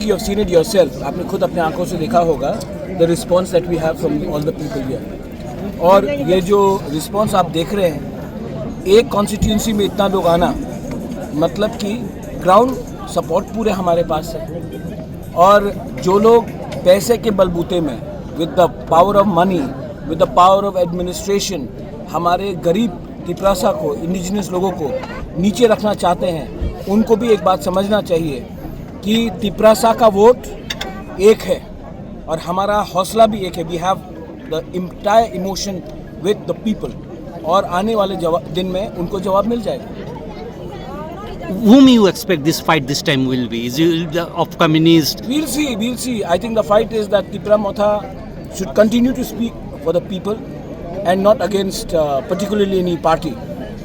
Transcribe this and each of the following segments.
You have seen it yourself. आपने खुद अपने आंखों से देखा होगा the response that we have from all the people here. और ये जो response आप देख रहे हैं, एक constituency में इतना लोग आना, मतलब कि ground support पूरे हमारे पास है. और जो लोग पैसे के बलबूते में with the power of money, with the power of administration, हमारे गरीब तिपरासा को, इंडिजिनस लोगों को नीचे रखना चाहते हैं, उनको भी एक बात समझना चाहिए कि तिपरासा का वोट एक है और हमारा हौसला भी एक है. We have the entire emotion with the people और आने वाले दिन में उनको जवाब मिल जाएगा. Whom you expect this fight this time will be? Is it the of communist? We'll see. I think the fight is that Tipra Motha should continue to speak for the people and not against particularly any party,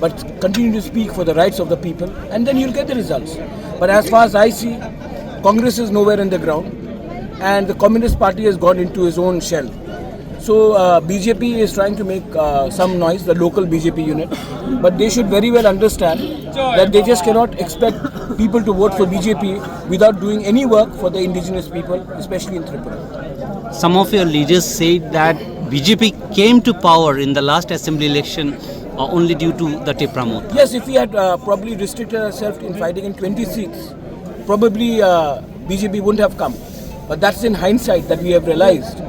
but continue to speak for the rights of the people, and then you'll get the results. But as far as I see, Congress is nowhere in the ground, and the Communist Party has gone into his own shell. So BJP is trying to make some noise, the local BJP unit, but they should very well understand that they just cannot expect people to vote for BJP without doing any work for the indigenous people, especially in Tripura. Some of your leaders said that BJP came to power in the last assembly election only due to the Tipra Motha. Yes, if we had probably restricted ourselves in fighting in 20 seats, probably BJP wouldn't have come. But that's in hindsight that we have realized.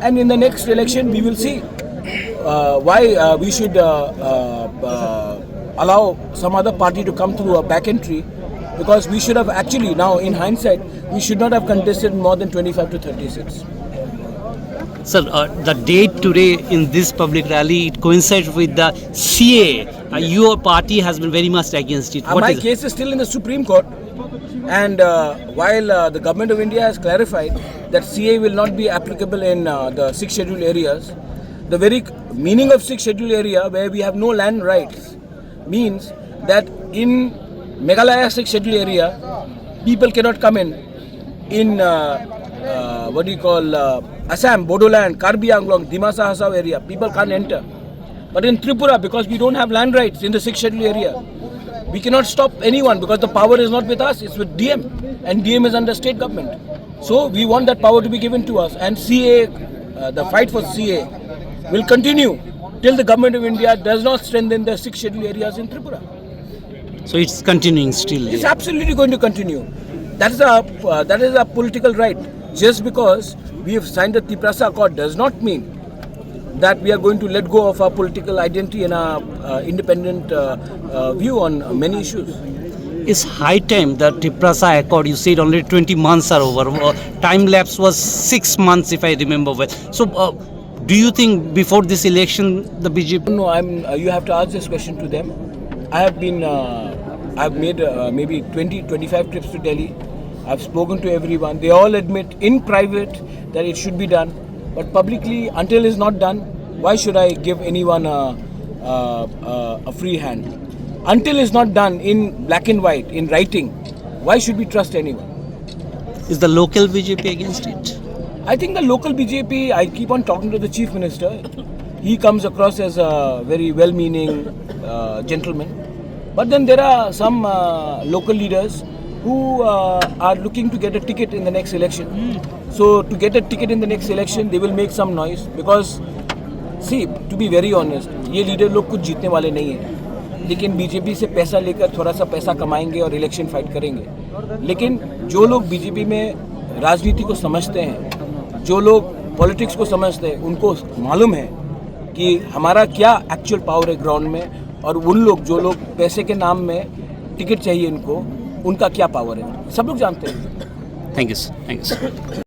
And in the next election, we will see why we should allow some other party to come through a back entry, because we should have actually, now in hindsight, we should not have contested more than 25 to 30 seats. Sir, the date today in this public rally, it coincides with the CA. Your party has been very much against it. My case is still in the Supreme Court. And while the government of India has clarified that CA will not be applicable in the 6 scheduled areas, the very meaning of 6 scheduled area where we have no land rights means that in Meghalaya 6 scheduled area, people cannot come in Assam, Bodoland, Karbi Anglong, Dimasa Hasao area, people can't enter. But in Tripura, because we don't have land rights in the 6 scheduled area, we cannot stop anyone because the power is not with us, it's with DM, and DM is under state government. So we want that power to be given to us, and CA, the fight for CA will continue till the government of India does not strengthen the 6 scheduled areas in Tripura. So it's continuing still. It's absolutely going to continue. That is a political right. Just because we have signed the Tiprasa Accord does not mean that we are going to let go of our political identity and our independent view on many issues. It's high time the Tiprasa Accord, you said only 20 months are over. Time lapse was 6 months if I remember well. So do you think before this election the BJP... No, you have to ask this question to them. I've made maybe 20-25 trips to Delhi. I've spoken to everyone. They all admit in private that it should be done. But publicly, until it's not done, why should I give anyone a free hand? Until it's not done in black and white, in writing, why should we trust anyone? Is the local BJP against it? I think the local BJP, I keep on talking to the Chief Minister. He comes across as a very well-meaning gentleman. But then there are some local leaders who are looking to get a ticket in the next election. So to get a ticket in the next election, they will make some noise because, see, to be very honest, ये leader लोग कुछ जीतने वाले नहीं हैं, लेकिन BJP से पैसा लेकर थोड़ा सा पैसा कमाएंगे और इलेक्शन फाइट करेंगे. लेकिन जो लोग बीजेपी में राजनीति को समझते हैं, जो लोग पॉलिटिक्स को समझते हैं, उनको मालूम है कि हमारा क्या एक्चुअल पावर है ग्राउंड में, और उन लोग जो लोग पैसे के नाम में टिकट चाहिए उनको, उनका क्या पावर है, सब लोग जानते हैं. Thank you sir.